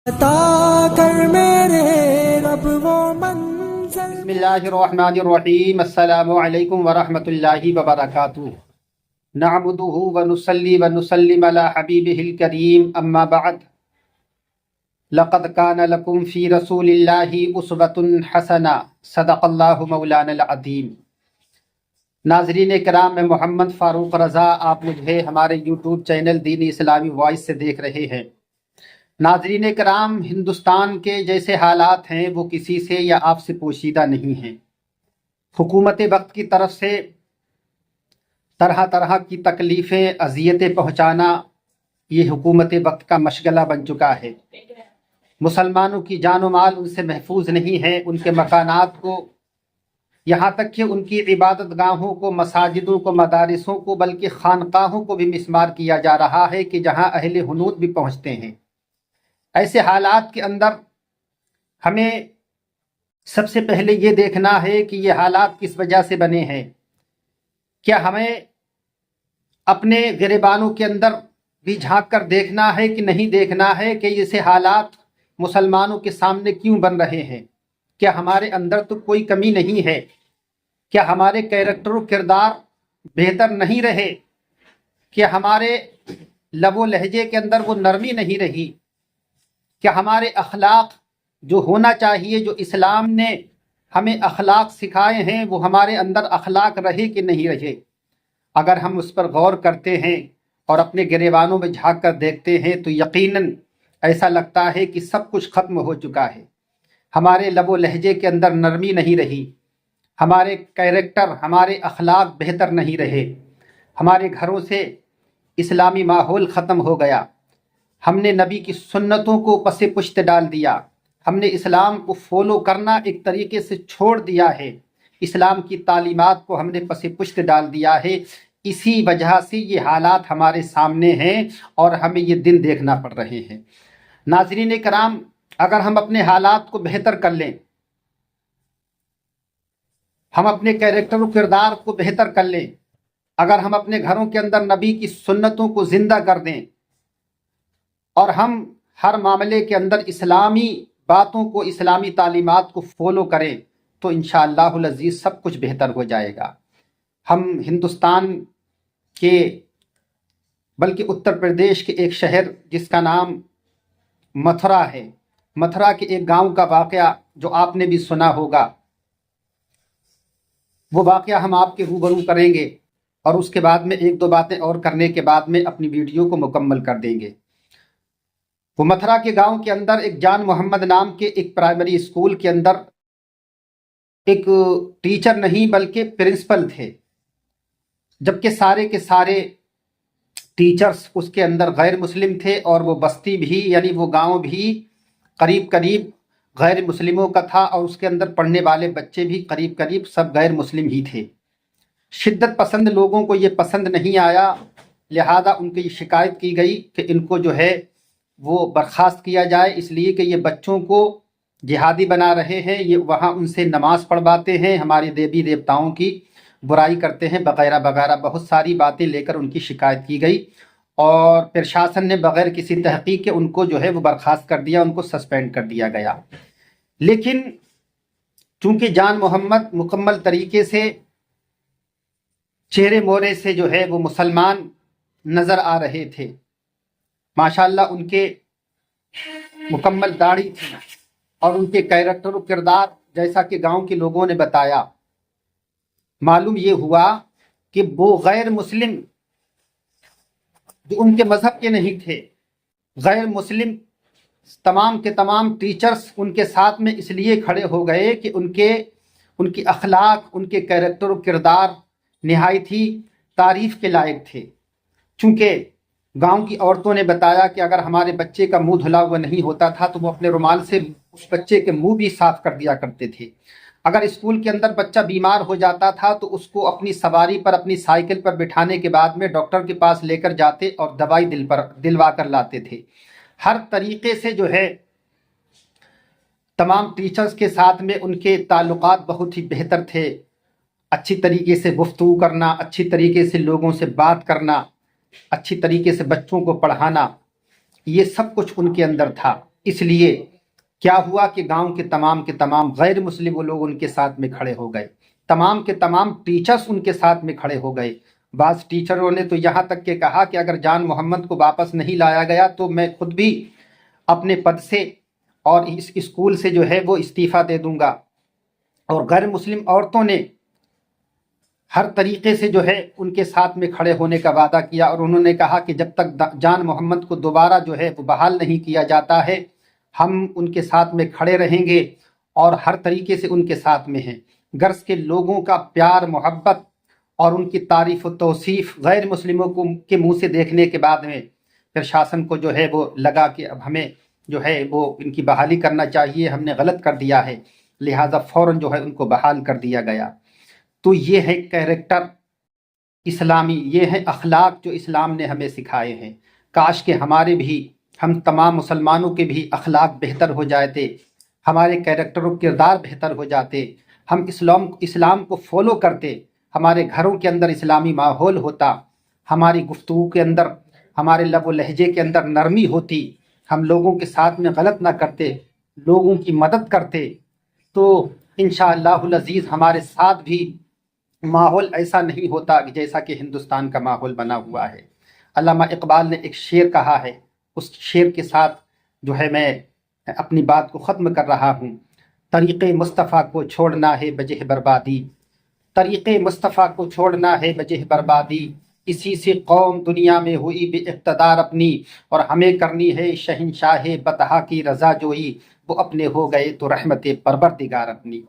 عطا کر میرے رب وہ منزل۔ بسم اللہ الرحمن الرحیم، السلام علیکم ورحمۃ اللہ وبرکاتہ۔ نعبدہ ونصلی ونسلم علی حبیبہ الکریم، اما بعد، لقد کان لکم فی رسول اللہ اسوۃ حسنہ، صدق اللہ مولانا العظیم۔ ناظرین کرام، میں محمد فاروق رضا، آپ مجھے ہمارے یوٹیوب چینل دینی اسلامی وائس سے دیکھ رہے ہیں۔ ناظرین کرام، ہندوستان کے جیسے حالات ہیں وہ کسی سے یا آپ سے پوشیدہ نہیں ہیں۔ حکومت وقت کی طرف سے طرح طرح کی تکلیفیں، اذیتیں پہنچانا یہ حکومت وقت کا مشغلہ بن چکا ہے۔ مسلمانوں کی جان و مال ان سے محفوظ نہیں ہے، ان کے مکانات کو، یہاں تک کہ ان کی عبادت گاہوں کو، مساجدوں کو، مدارسوں کو، بلکہ خانقاہوں کو بھی مسمار کیا جا رہا ہے کہ جہاں اہل حنوط بھی پہنچتے ہیں۔ ایسے حالات کے اندر ہمیں سب سے پہلے یہ دیکھنا ہے کہ یہ حالات کس وجہ سے بنے ہیں۔ کیا ہمیں اپنے گریبانوں کے اندر بھی جھانک کر دیکھنا ہے کہ نہیں دیکھنا ہے کہ یہ حالات مسلمانوں کے سامنے کیوں بن رہے ہیں؟ کیا ہمارے اندر تو کوئی کمی نہیں ہے؟ کیا ہمارے کیریکٹر و کردار بہتر نہیں رہے؟ کیا ہمارے لب و لہجے کے اندر وہ نرمی نہیں رہی؟ کہ ہمارے اخلاق جو ہونا چاہیے، جو اسلام نے ہمیں اخلاق سکھائے ہیں، وہ ہمارے اندر اخلاق رہے کہ نہیں رہے؟ اگر ہم اس پر غور کرتے ہیں اور اپنے گریبانوں میں جھانک کر دیکھتے ہیں تو یقیناً ایسا لگتا ہے کہ سب کچھ ختم ہو چکا ہے۔ ہمارے لب و لہجے کے اندر نرمی نہیں رہی، ہمارے کیریکٹر، ہمارے اخلاق بہتر نہیں رہے، ہمارے گھروں سے اسلامی ماحول ختم ہو گیا۔ ہم نے نبی کی سنتوں کو پس پشت ڈال دیا، ہم نے اسلام کو فالو کرنا ایک طریقے سے چھوڑ دیا ہے، اسلام کی تعلیمات کو ہم نے پس پشت ڈال دیا ہے۔ اسی وجہ سے یہ حالات ہمارے سامنے ہیں اور ہمیں یہ دن دیکھنا پڑ رہے ہیں۔ ناظرین کرام، اگر ہم اپنے حالات کو بہتر کر لیں، ہم اپنے کیریکٹر و کردار کو بہتر کر لیں، اگر ہم اپنے گھروں کے اندر نبی کی سنتوں کو زندہ کر دیں اور ہم ہر معاملے کے اندر اسلامی باتوں کو، اسلامی تعلیمات کو فالو کریں تو انشاءاللہ العزیز سب کچھ بہتر ہو جائے گا۔ ہم ہندوستان کے، بلکہ اتر پردیش کے ایک شہر جس کا نام متھرا ہے، متھرا کے ایک گاؤں کا واقعہ جو آپ نے بھی سنا ہوگا، وہ واقعہ ہم آپ کے روبرو کریں گے اور اس کے بعد میں ایک دو باتیں اور کرنے کے بعد میں اپنی ویڈیو کو مکمل کر دیں گے۔ وہ متھرا کے گاؤں کے اندر ایک جان محمد نام کے ایک پرائمری اسکول کے اندر ایک ٹیچر نہیں بلکہ پرنسپل تھے، جبکہ سارے کے سارے ٹیچرز اس کے اندر غیر مسلم تھے، اور وہ بستی بھی، یعنی وہ گاؤں بھی قریب قریب غیر مسلموں کا تھا، اور اس کے اندر پڑھنے والے بچے بھی قریب قریب سب غیر مسلم ہی تھے۔ شدت پسند لوگوں کو یہ پسند نہیں آیا، لہذا ان کی یہ شکایت کی گئی کہ ان کو جو ہے وہ برخاست کیا جائے، اس لیے کہ یہ بچوں کو جہادی بنا رہے ہیں، یہ وہاں ان سے نماز پڑھواتے ہیں، ہماری دیوی دیوتاؤں کی برائی کرتے ہیں، وغیرہ وغیرہ بہت ساری باتیں لے کر ان کی شکایت کی گئی، اور پرشاسن نے بغیر کسی تحقیق کے ان کو جو ہے وہ برخاست کر دیا، ان کو سسپینڈ کر دیا گیا۔ لیکن چونکہ جان محمد مکمل طریقے سے چہرے مورے سے جو ہے وہ مسلمان نظر آ رہے تھے، ماشاءاللہ ان کے مکمل داڑھی تھی، اور ان کے کیریکٹر و کردار جیسا کہ گاؤں کے لوگوں نے بتایا، معلوم یہ ہوا کہ وہ غیر مسلم جو ان کے مذہب کے نہیں تھے، غیر مسلم تمام کے تمام ٹیچرز ان کے ساتھ میں اس لیے کھڑے ہو گئے کہ ان کی اخلاق، ان کے کیریکٹر و کردار نہایت ہی تعریف کے لائق تھے۔ چونکہ گاؤں کی عورتوں نے بتایا کہ اگر ہمارے بچے کا منہ دھلا ہوا نہیں ہوتا تھا تو وہ اپنے رومال سے اس بچے کے منہ بھی صاف کر دیا کرتے تھے۔ اگر اسکول کے اندر بچہ بیمار ہو جاتا تھا تو اس کو اپنی سواری پر، اپنی سائیکل پر بٹھانے کے بعد میں ڈاکٹر کے پاس لے کر جاتے اور دوائی دلوا کر لاتے تھے۔ ہر طریقے سے جو ہے تمام ٹیچرز کے ساتھ میں ان کے تعلقات بہت ہی بہتر تھے، اچھی طریقے سے گفتگو کرنا، اچھی طریقے سے لوگوں سے بات کرنا، اچھی طریقے سے بچوں کو پڑھانا، یہ سب کچھ ان کے اندر تھا۔ اس لیے کیا ہوا کہ گاؤں کے تمام غیر مسلم وہ لوگ ان کے ساتھ میں کھڑے ہو گئے، تمام کے تمام ٹیچرز ان کے ساتھ میں کھڑے ہو گئے۔ بعض ٹیچروں نے تو یہاں تک کہ کہا کہ اگر جان محمد کو واپس نہیں لایا گیا تو میں خود بھی اپنے پد سے اور اس اسکول سے جو ہے وہ استعفیٰ دے دوں گا۔ اور غیر مسلم عورتوں نے ہر طریقے سے جو ہے ان کے ساتھ میں کھڑے ہونے کا وعدہ کیا، اور انہوں نے کہا کہ جب تک جان محمد کو دوبارہ جو ہے وہ بحال نہیں کیا جاتا ہے ہم ان کے ساتھ میں کھڑے رہیں گے اور ہر طریقے سے ان کے ساتھ میں ہیں۔ غرض کے لوگوں کا پیار محبت اور ان کی تعریف و توصیف غیر مسلموں کو کے منہ سے دیکھنے کے بعد میں پھر شاسن کو جو ہے وہ لگا کہ اب ہمیں جو ہے وہ ان کی بحالی کرنا چاہیے، ہم نے غلط کر دیا ہے، لہٰذا فوراً جو ہے ان کو بحال کر دیا گیا۔ تو یہ ہے کیریکٹر اسلامی، یہ ہے اخلاق جو اسلام نے ہمیں سکھائے ہیں۔ کاش کہ ہمارے بھی، ہم تمام مسلمانوں کے بھی اخلاق بہتر ہو جاتے، ہمارے کیریکٹر و کردار بہتر ہو جاتے، ہم اسلام کو فالو کرتے، ہمارے گھروں کے اندر اسلامی ماحول ہوتا، ہماری گفتگو کے اندر، ہمارے لب و لہجے کے اندر نرمی ہوتی، ہم لوگوں کے ساتھ میں غلط نہ کرتے، لوگوں کی مدد کرتے، تو انشاءاللہ العزیز ہمارے ساتھ بھی ماحول ایسا نہیں ہوتا جیسا کہ ہندوستان کا ماحول بنا ہوا ہے۔ علامہ اقبال نے ایک شعر کہا ہے، اس شعر کے ساتھ جو ہے میں اپنی بات کو ختم کر رہا ہوں۔ طریق مصطفیٰ کو چھوڑنا ہے بجہ بربادی، طریق مصطفیٰ کو چھوڑنا ہے بجہ بربادی، اسی سے قوم دنیا میں ہوئی بے اقتدار اپنی، اور ہمیں کرنی ہے شہنشاہ بطحا کی رضا جوئی، وہ اپنے ہو گئے تو رحمت پروردگار اپنی۔